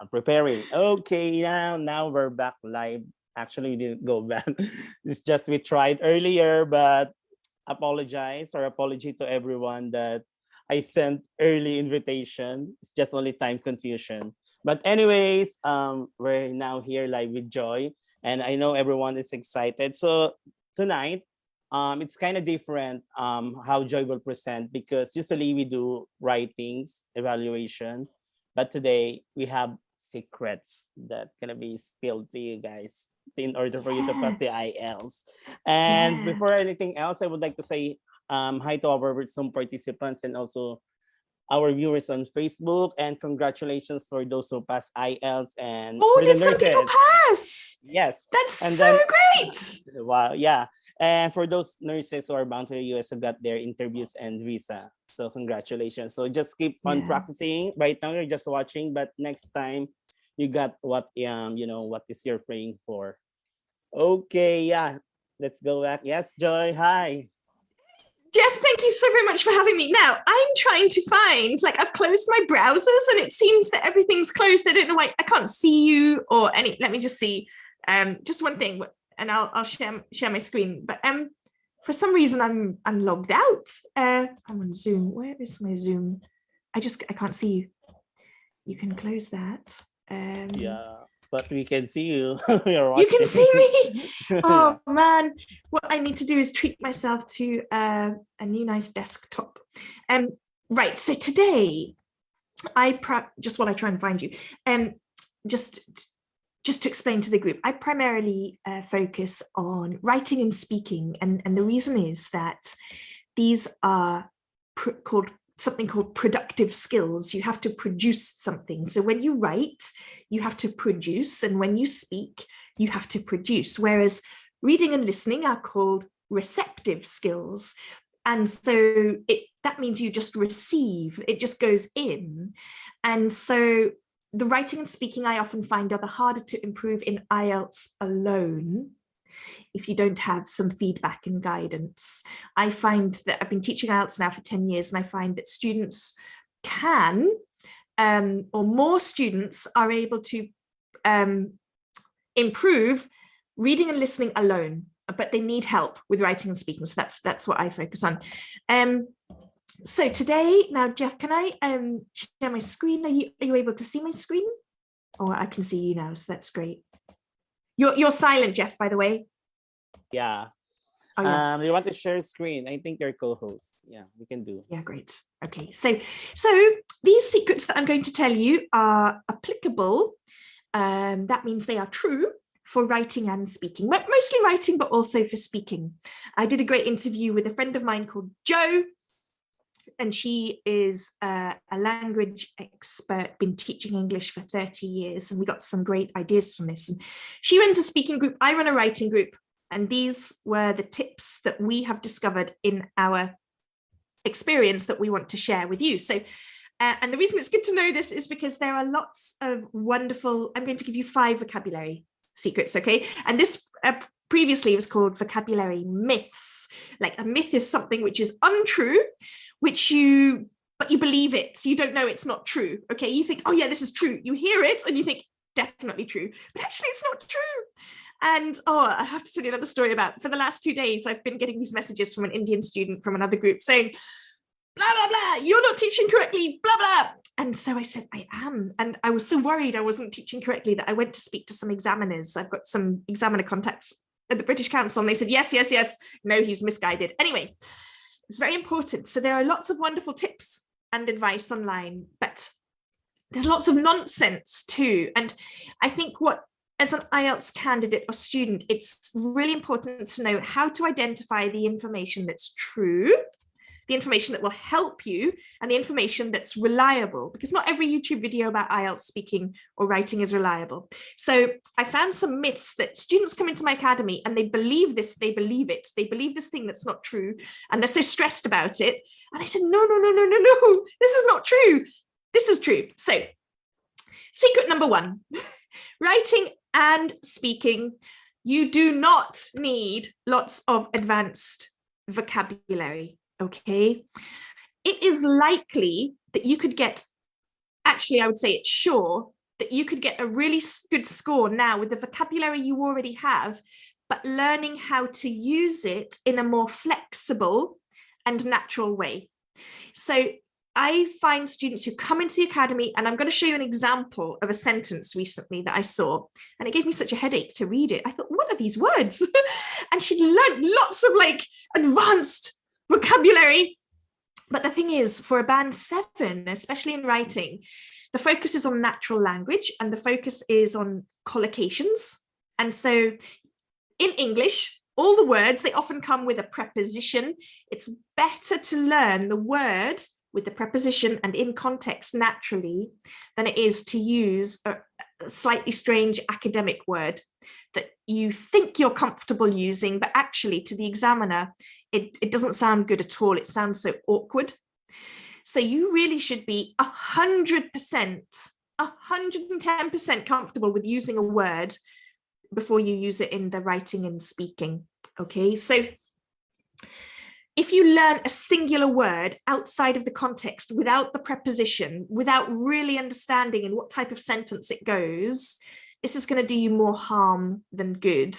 preparing. Okay, now we're back live. Actually, we didn't go back. It's just we tried earlier, but apology to everyone that I sent early invitation. It's just only time confusion. But anyways, we're now here live with Joy, and I know everyone is excited. So tonight, it's kind of different how Joy will present because usually we do writings, evaluation, but today we have secrets that gonna be spilled to you guys in order for you to pass the IELTS. And before anything else, I would like to say hi to our Zoom participants and also our viewers on Facebook, and congratulations for those who pass IELTS and for the did some people nurses. pass? Yes. That's And so then, great. wow, yeah. And for those nurses who are bound to the US who got their interviews and visa. So congratulations. So just keep on practicing. Right now you're just watching, but next time you got what what is you're praying for. Okay, yeah. Let's go back. Yes, Joy. Hi. Jeff, thank you so very much for having me. Now, I'm trying to find, like, I've closed my browsers and it seems that everything's closed. I don't know why I can't see you or any. Let me just see. Just one thing, and I'll share my screen. But for some reason I'm logged out. I'm on Zoom. Where is my Zoom? I can't see you. You can close that. Yeah, but we can see you. You're You can watching. see me. Oh man, what I need to do is treat myself to a new nice desktop. Right, so today just while I try and find you, just to explain to the group, I primarily focus on writing and speaking, and the reason is that these are something called productive skills. You have to produce something. So when you write, you have to produce, and when you speak, you have to produce. Whereas reading and listening are called receptive skills. And so that means you just receive, it just goes in. And so the writing and speaking I often find are the harder to improve in IELTS alone if you don't have some feedback and guidance. I find that I've been teaching IELTS now for 10 years, and I find that students can, or more students are able to improve reading and listening alone, but they need help with writing and speaking. So that's what I focus on. So today, now, Jeff, can I share my screen? Are you able to see my screen? Oh, I can see you now, so that's great. You're silent, Jeff, by the way. Yeah. Oh, yeah. You want to share screen? I think you're co-host. Yeah, we can do. Yeah, great. Okay, so these secrets that I'm going to tell you are applicable. That means they are true for writing and speaking, but mostly writing, but also for speaking. I did a great interview with a friend of mine called Jo, and she is a language expert, been teaching English for 30 years, and we got some great ideas from this. And she runs a speaking group, I run a writing group, and these were the tips that we have discovered in our experience that we want to share with you. So, and the reason it's good to know this is because there are lots of wonderful, I'm going to give you 5 vocabulary secrets, okay? And this previously was called vocabulary myths. Like a myth is something which is untrue, but you believe it, so you don't know it's not true, okay? You think, oh yeah, this is true. You hear it and you think, definitely true, but actually it's not true. And I have to tell you another story about, for the last 2 days, I've been getting these messages from an Indian student from another group saying, blah, blah, blah, you're not teaching correctly, blah, blah. And so I said, I am. And I was so worried I wasn't teaching correctly that I went to speak to some examiners. I've got some examiner contacts at the British Council, and they said, yes, yes, yes. No, he's misguided. Anyway, it's very important. So there are lots of wonderful tips and advice online, but there's lots of nonsense too. And I think as an IELTS candidate or student, it's really important to know how to identify the information that's true, the information that will help you, and the information that's reliable, because not every YouTube video about IELTS speaking or writing is reliable. So I found some myths that students come into my academy and they believe this, they believe it, they believe this thing that's not true, and they're so stressed about it. And I said, no, this is not true. This is true. So secret number 1, writing and speaking, you do not need lots of advanced vocabulary, okay? It is likely that you could get, actually, I would say it's sure, that you could get a really good score now with the vocabulary you already have, but learning how to use it in a more flexible and natural way. So I find students who come into the academy, and I'm going to show you an example of a sentence recently that I saw, and it gave me such a headache to read it. I thought, what are these words? And she'd learned lots of like advanced vocabulary. But the thing is, for a band 7, especially in writing, the focus is on natural language and the focus is on collocations. And so in English, all the words, they often come with a preposition. It's better to learn the word with the preposition and in context naturally than it is to use a slightly strange academic word that you think you're comfortable using, but actually to the examiner, it doesn't sound good at all. It sounds so awkward. So you really should be 100%, 110% comfortable with using a word before you use it in the writing and speaking. Okay, so if you learn a singular word outside of the context, without the preposition, without really understanding in what type of sentence it goes, this is going to do you more harm than good.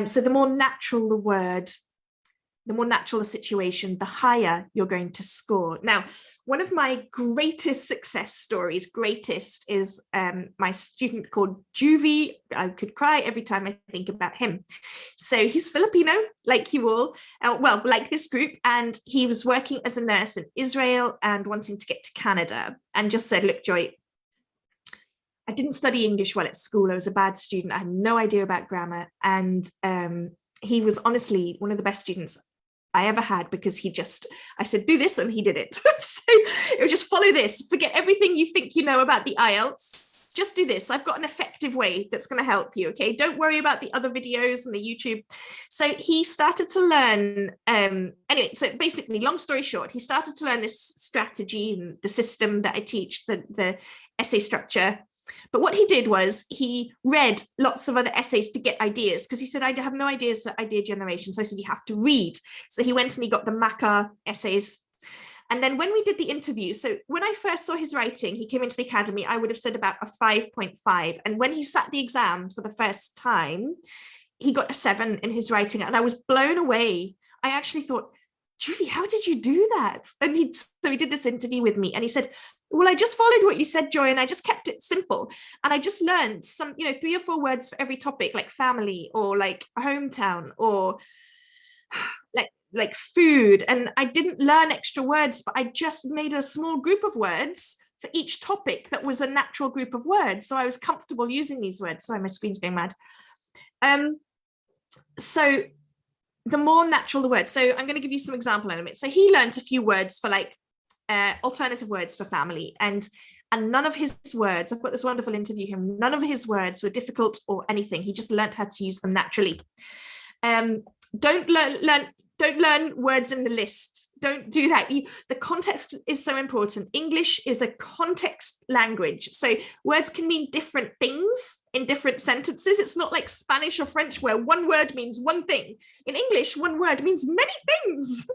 So the more natural the word, the more natural the situation, the higher you're going to score. Now, one of my greatest success stories, is my student called Juvie. I could cry every time I think about him. So he's Filipino, like you all, well, like this group, and he was working as a nurse in Israel and wanting to get to Canada, and just said, look, Joy, I didn't study English well at school. I was a bad student. I had no idea about grammar. And he was honestly one of the best students I ever had, because I said, do this, and he did it. So it was just follow this, forget everything you think you know about the Ielts, just do this. I've got an effective way that's going to help you. Okay, don't worry about the other videos and the YouTube. So he started to learn, anyway, so basically, long story short, he started to learn this strategy and the system that I teach, the essay structure. But what he did was he read lots of other essays to get ideas, because he said, I have no ideas for idea generation. So I said, you have to read. So he went and he got the Maca essays. And then when we did the interview, so when I first saw his writing, he came into the academy, I would have said about a 5.5. And when he sat the exam for the first time, he got a 7 in his writing. And I was blown away. I actually thought, Julie, how did you do that? And so he did this interview with me, and he said, well, I just followed what you said, Joy, and I just kept it simple. And I just learned some, 3 or 4 words for every topic, like family or like hometown or like food. And I didn't learn extra words, but I just made a small group of words for each topic that was a natural group of words. So I was comfortable using these words. Sorry, my screen's going mad. So the more natural the word. So I'm going to give you some example elements. So he learned a few words for like alternative words for family, and none of his words, I've got this wonderful interview here, none of his words were difficult or anything. He just learned how to use them naturally. Don't learn words in the lists. Don't do that. The context is so important. English is a context language. So words can mean different things in different sentences. It's not like Spanish or French where one word means one thing. In English, one word means many things.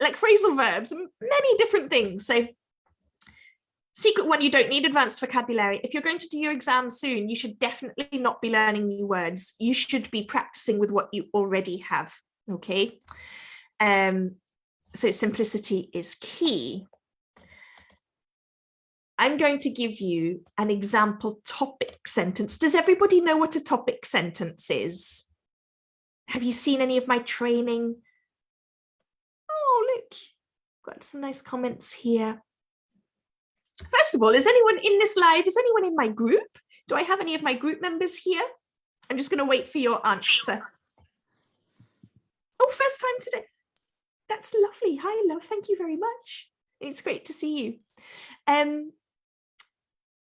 Like phrasal verbs, many different things. So secret one, you don't need advanced vocabulary. If you're going to do your exam soon, you should definitely not be learning new words. You should be practicing with what you already have. Okay. So simplicity is key. I'm going to give you an example topic sentence. Does everybody know what a topic sentence is? Have you seen any of my training? Oh, look, got some nice comments here. First of all, is anyone in this live? Is anyone in my group? Do I have any of my group members here? I'm just going to wait for your answer. Oh, first time today. That's lovely. Hi, love. Thank you very much. It's great to see you.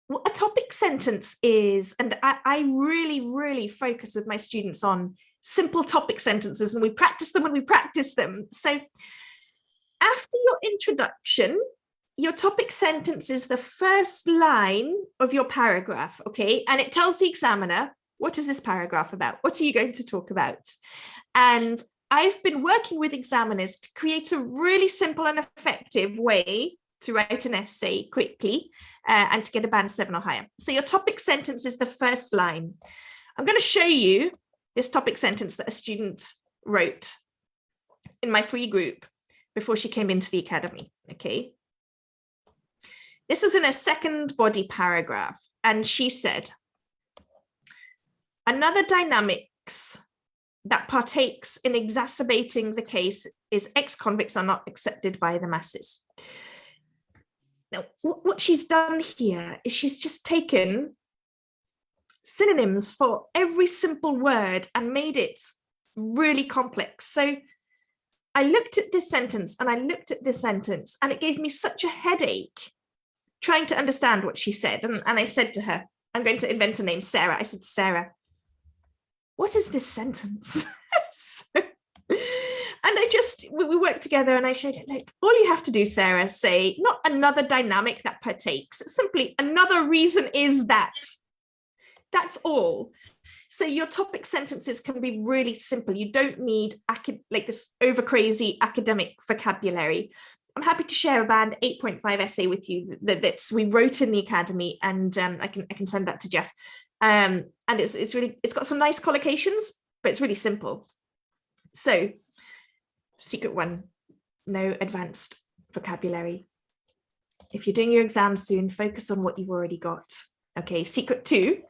What a topic sentence is, and I really focus with my students on simple topic sentences, and we practice them and we practice them. So after your introduction, your topic sentence is the first line of your paragraph, okay? And it tells the examiner, what is this paragraph about? What are you going to talk about? And I've been working with examiners to create a really simple and effective way to write an essay quickly and to get a band 7 or higher. So your topic sentence is the first line. I'm going to show you this topic sentence that a student wrote in my free group before she came into the academy. Okay. This was in a second body paragraph, and she said, another dynamics that partakes in exacerbating the case is ex-convicts are not accepted by the masses. Now, what she's done here is she's just taken synonyms for every simple word and made it really complex. So I looked at this sentence and I looked at this sentence, and it gave me such a headache trying to understand what she said. And I said to her, I'm going to invent a name, Sarah. I said, Sarah, what is this sentence? And we worked together and I showed it, like, all you have to do, Sarah, say not another dynamic that partakes, simply another reason is that. That's all. So your topic sentences can be really simple. You don't need like this over crazy academic vocabulary. I'm happy to share a band 8.5 essay with you that we wrote in the academy, and I can send that to Jeff. And it's got some nice collocations, but it's really simple. So secret 1, no advanced vocabulary. If you're doing your exam soon, focus on what you've already got. Okay, secret 2,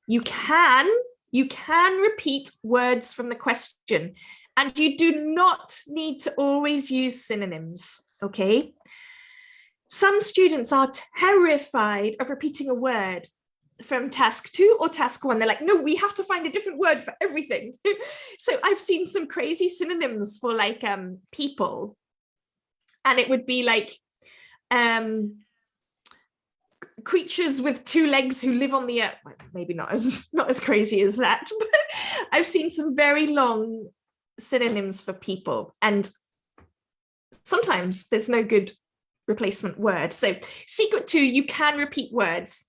you can repeat words from the question, and you do not need to always use synonyms, okay? Some students are terrified of repeating a word from task 2 or task 1. They're like, no, we have to find a different word for everything. So I've seen some crazy synonyms for like people, and it would be like creatures with 2 legs who live on the earth. Maybe not as crazy as that, but I've seen some very long synonyms for people, and sometimes there's no good replacement word. So secret 2, you can repeat words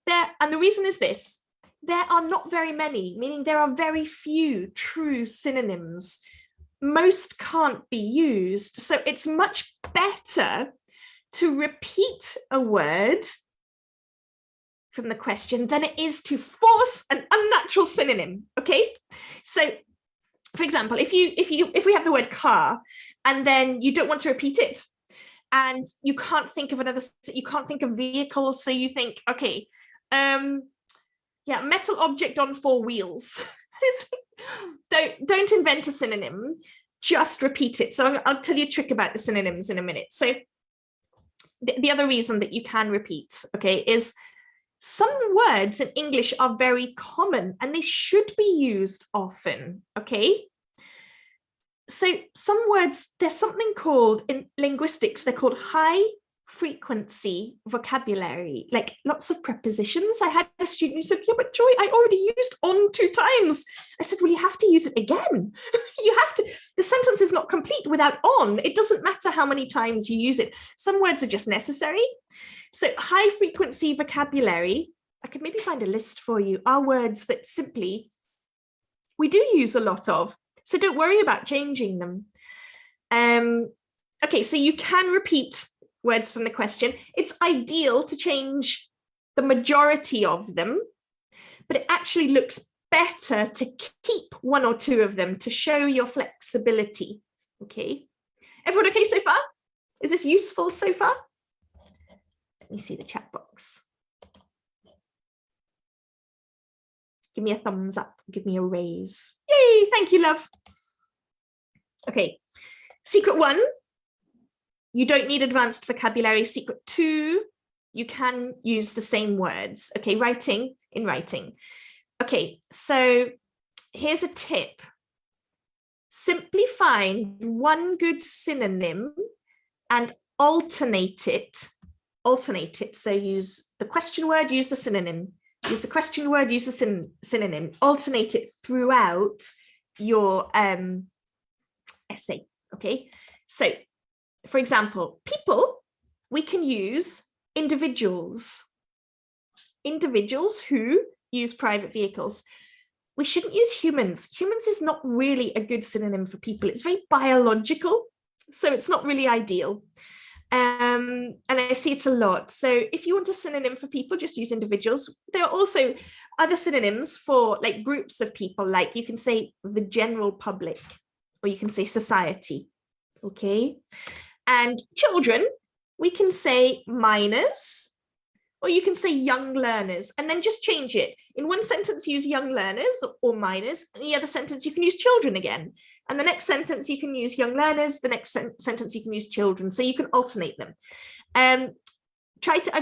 there, and the reason is this: there are not very many, meaning there are very few true synonyms. Most can't be used, so it's much better to repeat a word from the question than it is to force an unnatural synonym. Okay, so for example, if we have the word car and then you don't want to repeat it, and you can't think of vehicle, so you think, okay, metal object on 4 wheels. Don't invent a synonym, just repeat it. So I'll tell you a trick about the synonyms in a minute. So the other reason that you can repeat, okay, is some words in English are very common and they should be used often, okay? So some words, there's something called, in linguistics, they're called high frequency vocabulary, like lots of prepositions. I had a student who said, yeah, but Joy, I already used on 2 times. I said, well, you have to use it again. You have to, the sentence is not complete without on. It doesn't matter how many times you use it. Some words are just necessary. So high frequency vocabulary, I could maybe find a list for you, are words that simply we do use a lot of. So don't worry about changing them. Okay, so you can repeat words from the question. It's ideal to change the majority of them, but it actually looks better to keep 1 or 2 of them to show your flexibility. Okay, everyone okay so far? Is this useful so far? Let me see the chat box. Give me a thumbs up, give me a raise. Yay, thank you, love. Okay, secret 1, you don't need advanced vocabulary. Secret 2, you can use the same words. Okay, writing. Okay, so here's a tip. Simply find 1 good synonym and alternate it. So use the question word, use the synonym. Use the question word, use the synonym. Alternate it throughout your essay. Okay, so for example, people, we can use individuals who use private vehicles. We shouldn't use humans. Humans is not really a good synonym for people. It's very biological, so it's not really ideal. And I see it a lot. So if you want a synonym for people, just use individuals. There are also other synonyms for like groups of people, like you can say the general public, or you can say society, okay? And children, we can say minors, or you can say young learners, and then just change it. In one sentence, use young learners or minors. In the other sentence, you can use children again. And the next sentence, you can use young learners. The next sentence, you can use children. So you can alternate them. I've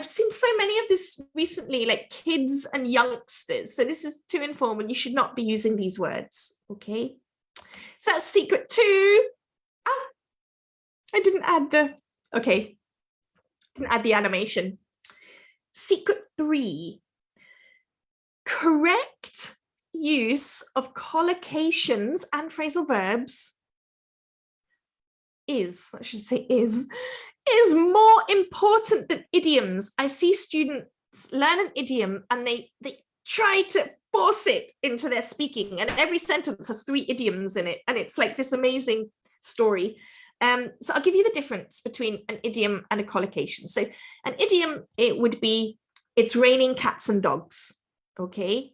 seen so many of this recently, like kids and youngsters. So this is too informal. You should not be using these words, okay? So that's secret 2. Ah, I didn't add the animation. Secret 3, correct use of collocations and phrasal verbs is more important than idioms. I see students learn an idiom and they try to force it into their speaking, and every sentence has 3 idioms in it, and it's like this amazing story. So I'll give you the difference between an idiom and a collocation. So an idiom, it would be, it's raining cats and dogs, okay?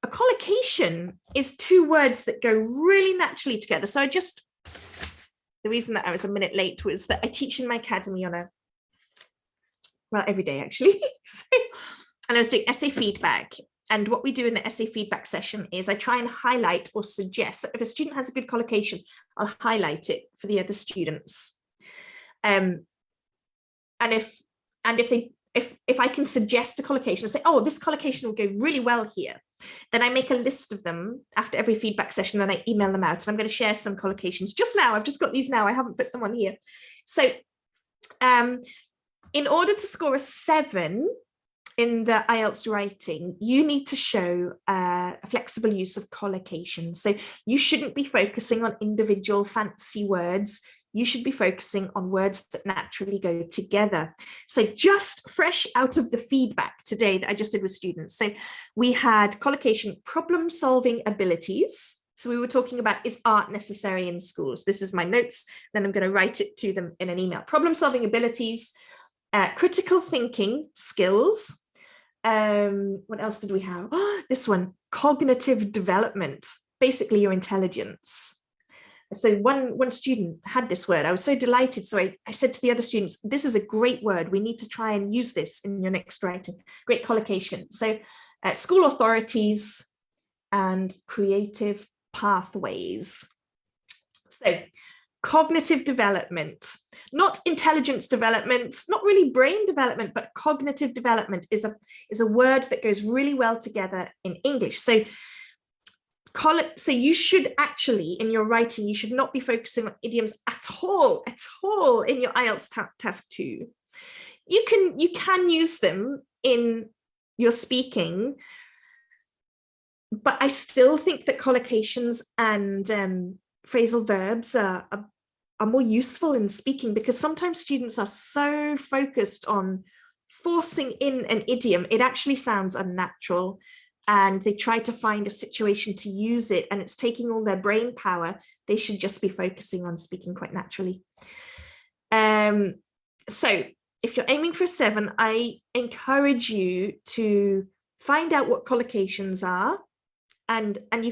A collocation is 2 words that go really naturally together. So the reason that I was a minute late was that I teach in my academy every day actually. And I was doing essay feedback. And what we do in the essay feedback session is I try and highlight or suggest, if a student has a good collocation, I'll highlight it for the other students. And if I can suggest a collocation and say, oh, this collocation will go really well here, then I make a list of them after every feedback session and I email them out. And I'm going to share some collocations just now. I've just got these now. I haven't put them on here. So in order to score a 7 in the Ielts writing, you need to show a flexible use of collocation. So you shouldn't be focusing on individual fancy words. You should be focusing on words that naturally go together. So just fresh out of the feedback today that I just did with students. So we had collocation, problem-solving abilities. So we were talking about, is art necessary in schools? This is my notes, then I'm going to write it to them in an email. Problem-solving abilities, critical thinking skills. What else did we have? Oh, this one, cognitive development, basically your intelligence. So one student had this word. I was so delighted. So I said to the other students, this is a great word. We need to try and use this in your next writing. Great collocation. So school authorities and creative pathways. So cognitive development, not intelligence development, not really brain development, but cognitive development is a word that goes really well together in English. So you should actually, in your writing, you should not be focusing on idioms at all in your Ielts task 2. You can use them in your speaking, but I still think that collocations and phrasal verbs are more useful in speaking, because sometimes students are so focused on forcing in an idiom, it actually sounds unnatural, and they try to find a situation to use it, and it's taking all their brain power. They should just be focusing on speaking quite naturally. So if you're aiming for a 7, I encourage you to find out what collocations are, and you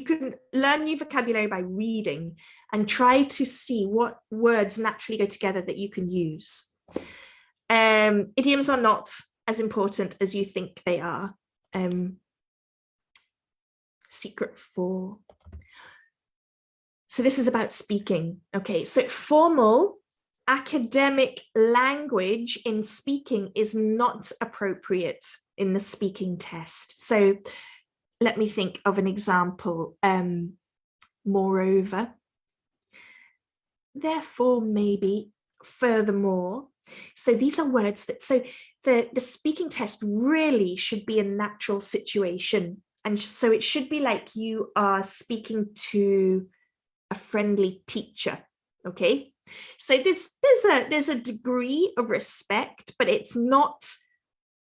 can learn new vocabulary by reading and try to see what words naturally go together that you can use. Idioms are not as important as you think they are. Secret 4. So this is about speaking. Okay, so formal academic language in speaking is not appropriate in the speaking test. So let me think of an example. Moreover, therefore, maybe, furthermore. So these are words that, so the speaking test really should be a natural situation. And so it should be like you are speaking to a friendly teacher, okay? So there's a degree of respect, but it's not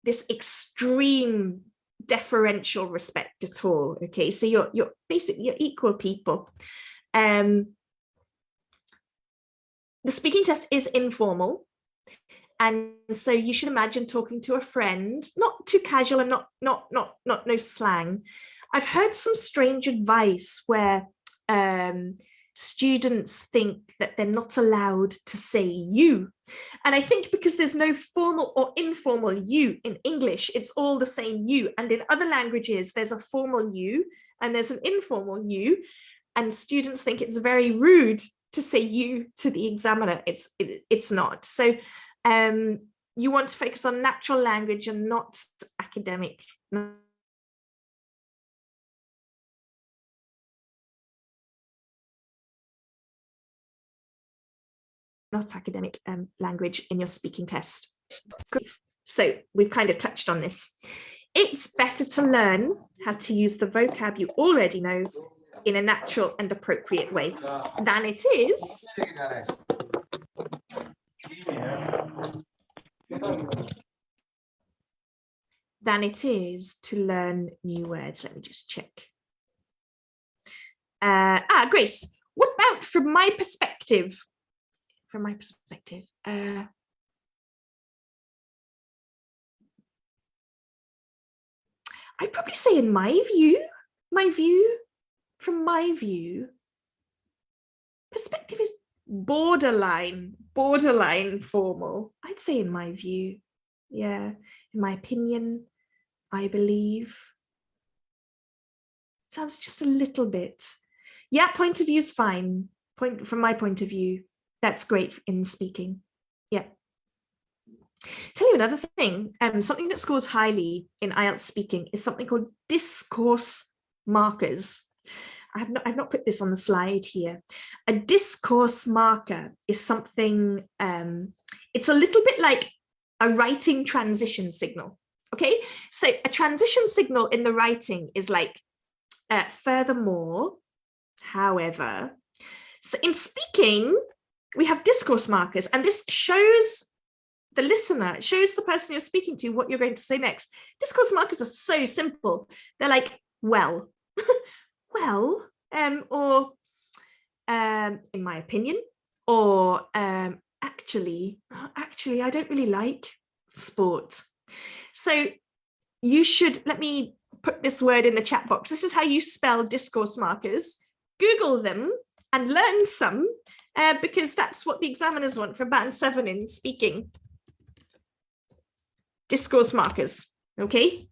this extreme deferential respect at all, okay? So you're basically, you're equal people. The the speaking test is informal. And so you should imagine talking to a friend, not too casual and not no slang. I've heard some strange advice where students think that they're not allowed to say you. And I think because there's no formal or informal you in English, it's all the same you. And in other languages, there's a formal you and there's an informal you. And students think it's very rude to say you to the examiner. It's not. So you want to focus on natural language and not academic. Not academic language in your speaking test. So we've kind of touched on this. It's better to learn how to use the vocab you already know in a natural and appropriate way than it is to learn new words. Let me just check. Grace, what about from my perspective? From my perspective, I'd probably say in my view, from my view, perspective is borderline formal. I'd say in my view, yeah, in my opinion, I believe. Sounds just a little bit. Yeah, point of view is fine. From my point of view, that's great in speaking. Yeah. Tell you another thing, something that scores highly in IELTS speaking is something called discourse markers. I've not put this on the slide here. A discourse marker is something, it's a little bit like a writing transition signal. Okay, so a transition signal in the writing is like, furthermore, however. So in speaking, we have discourse markers, and this shows the listener, it shows the person you're speaking to what you're going to say next. Discourse markers are so simple. They're like, well, well, or in my opinion, or actually, I don't really like sport. So you should, let me put this word in the chat box. This is how you spell discourse markers. Google them and learn some, because that's what the examiners want for band 7 in speaking. Discourse markers, okay?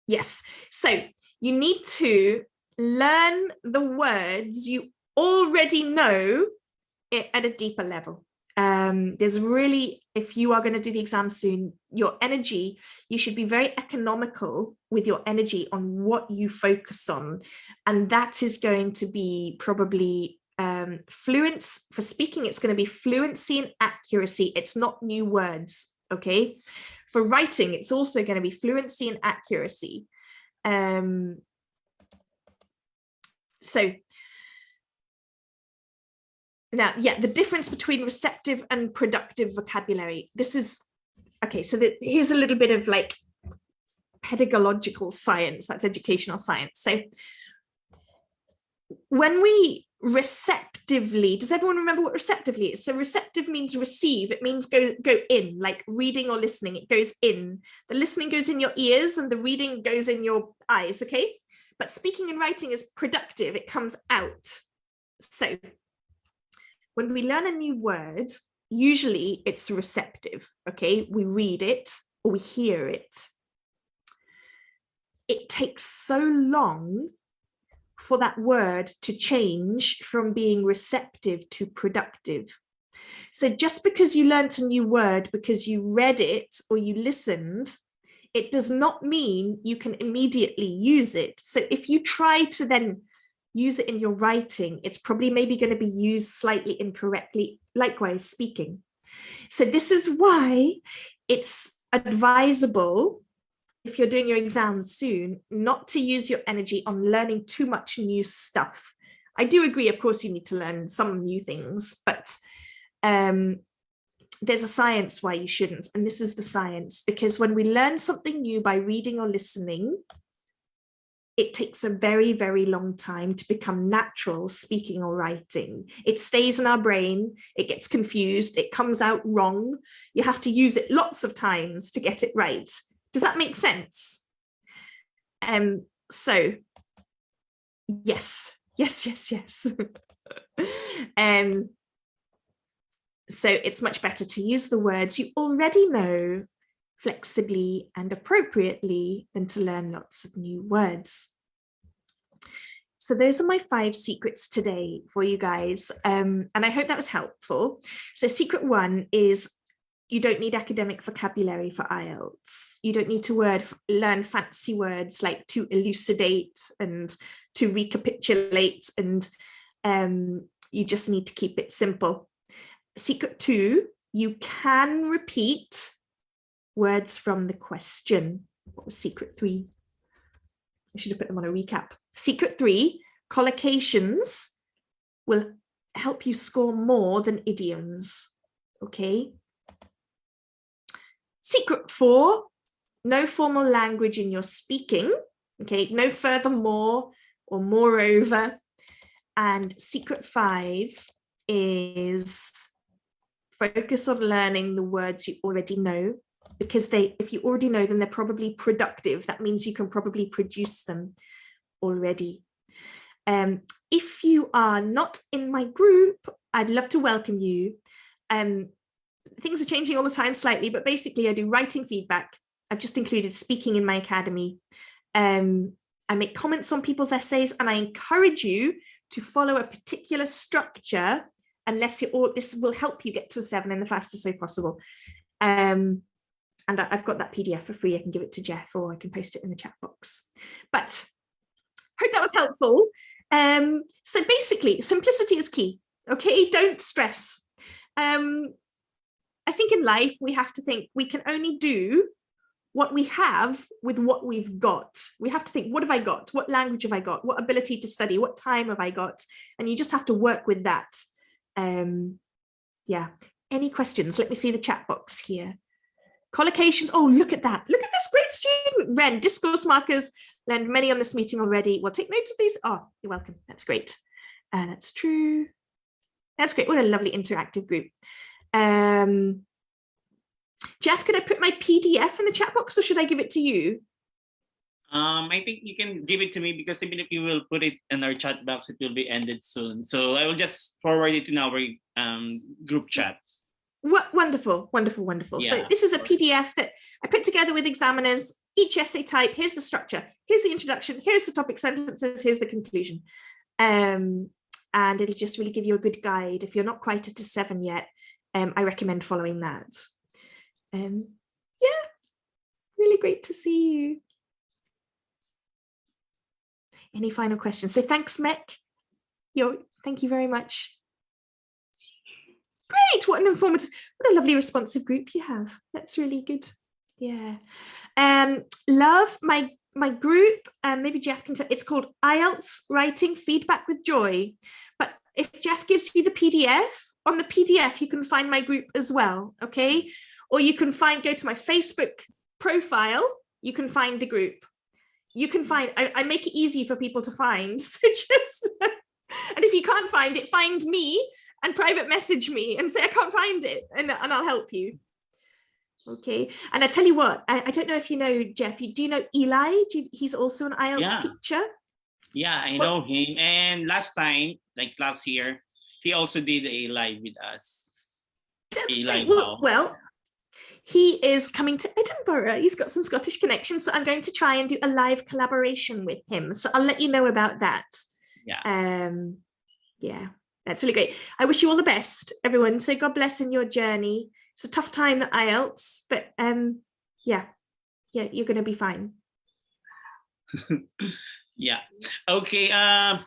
Yes, so you need to learn the words you already know at a deeper level. There's really, if you are going to do the exam soon, your energy, you should be very economical with your energy on what you focus on. And that is going to be probably fluence. For speaking, it's going to be fluency and accuracy. It's not new words, okay? For writing, it's also going to be fluency and accuracy. So now, yeah, the difference between receptive and productive vocabulary. This is, okay, so here's a little bit of like pedagogical science, that's educational science. So when we receptively, does everyone remember what receptively is? So receptive means receive, it means go in, like reading or listening, it goes in. The listening goes in your ears and the reading goes in your eyes, okay? But speaking and writing is productive, it comes out. So when we learn a new word, usually it's receptive, okay? We read it or we hear it. It takes so long for that word to change from being receptive to productive. So just because you learnt a new word, because you read it or you listened, it does not mean you can immediately use it. So if you try to then use it in your writing, it's probably maybe going to be used slightly incorrectly, likewise speaking. So this is why it's advisable, if you're doing your exams soon, not to use your energy on learning too much new stuff. I do agree, of course, you need to learn some new things, but there's a science why you shouldn't. And this is the science, because when we learn something new by reading or listening, it takes a very, very long time to become natural speaking or writing. It stays in our brain, it gets confused, it comes out wrong. You have to use it lots of times to get it right. Does that make sense? So yes. So it's much better to use the words you already know flexibly and appropriately than to learn lots of new words. So those are my 5 secrets today for you guys. And I hope that was helpful. So secret 1 is you don't need academic vocabulary for IELTS. You don't need to learn fancy words like to elucidate and to recapitulate, and you just need to keep it simple. Secret 2, you can repeat words from the question. What was secret 3? I should have put them on a recap. Secret 3, collocations will help you score more than idioms. Okay. Secret 4, no formal language in your speaking. Okay, no furthermore or moreover. And secret 5 is focus on learning the words you already know, because if you already know them, they're probably productive. That means you can probably produce them already. If you are not in my group, I'd love to welcome you. Things are changing all the time slightly, but basically I do writing feedback. I've just included speaking in my academy. I make comments on people's essays, and I encourage you to follow a particular structure unless this will help you get to a 7 in the fastest way possible. And I've got that PDF for free. I can give it to Jeff, or I can post it in the chat box. But hope that was helpful. So basically, simplicity is key. Okay, don't stress. I think in life we have to think we can only do what we have with what we've got. We have to think, what have I got? What language have I got? What ability to study? What time have I got? And you just have to work with that. Yeah. Any questions? Let me see the chat box here. Collocations. Oh, look at that. Look at this great student. Ren, Discourse Markers. Learned many on this meeting already. Well, take notes of these. Oh, you're welcome. That's great. That's true. That's great. What a lovely interactive group. Jeff, could I put my PDF in the chat box, or should I give it to you? I think you can give it to me, because even if you will put it in our chat box, it will be ended soon. So I will just forward it in our group chat. What wonderful, wonderful, wonderful. Yeah. So this is a PDF that I put together with examiners. Each essay type, here's the structure, here's the introduction, here's the topic sentences, here's the conclusion. And it'll just really give you a good guide. If you're not quite at a 7 yet, I recommend following that. Yeah, really great to see you. Any final questions? So thanks, Mech. Thank you very much. Great, what a lovely responsive group you have. That's really good. Yeah. Love my group, and maybe Jeff can tell, it's called IELTS Writing Feedback with Joy. But if Jeff gives you the PDF, on the PDF you can find my group as well, okay? Or you can go to my Facebook profile, you can find the group. You can find, I make it easy for people to find. So and if you can't find it, find me and private message me and say, I can't find it, and I'll help you. Okay, and I tell you what, I don't know if you know, Jeff, do you know Eli? He's also an IELTS teacher. Yeah, I know him. And last time, like last year, he also did a live with us. That's great. Well, he is coming to Edinburgh. He's got some Scottish connections, so I'm going to try and do a live collaboration with him. So I'll let you know about that. Yeah. Yeah, that's really great. I wish you all the best, everyone. So God bless in your journey. It's a tough time, the IELTS, but yeah, you're going to be fine. Yeah. Okay.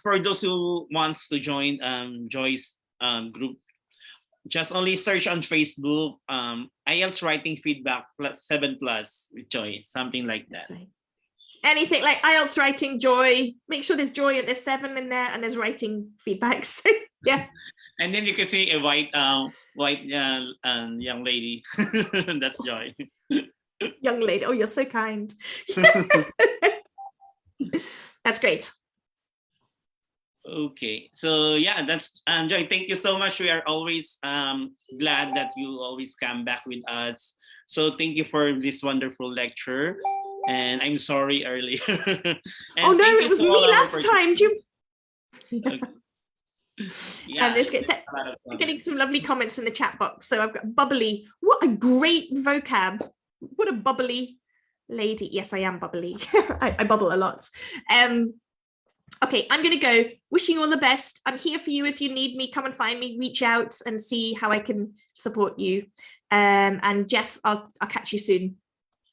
For those who wants to join Joy's group, just only search on Facebook IELTS Writing Feedback +7+ with Joy, something like that. Right. Anything like IELTS Writing Joy, make sure there's Joy and there's 7 in there, and there's writing feedbacks. Yeah. And then you can see a white young lady. That's Joy. Young lady. Oh, you're so kind. That's great. Okay, so yeah, that's Joy. Thank you so much. We are always glad that you always come back with us. So thank you for this wonderful lecture, and I'm sorry earlier. And Oh no, thank it you was to me all our last time. Do you... Okay. Yeah, there's good. a lot of I'm getting some comments. lovely comments in the chat box. So I've got bubbly. What a great vocab. What a bubbly lady. Yes, I am bubbly. I bubble a lot. Okay, I'm going to go. Wishing you all the best. I'm here for you if you need me. Come and find me. Reach out and see how I can support you. And Jeff, I'll catch you soon.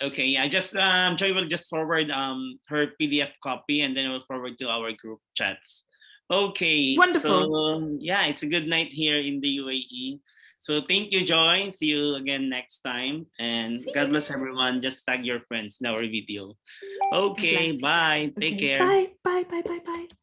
Okay, yeah, just Joy will just forward her PDF copy, and then we'll forward to our group chats. Okay. Wonderful. So yeah, it's a good night here in the UAE. So thank you, Joy. See you again next time. And God bless everyone. Just tag your friends in our video. Okay, bye. Take care. Bye. Bye. Bye. Bye. Bye.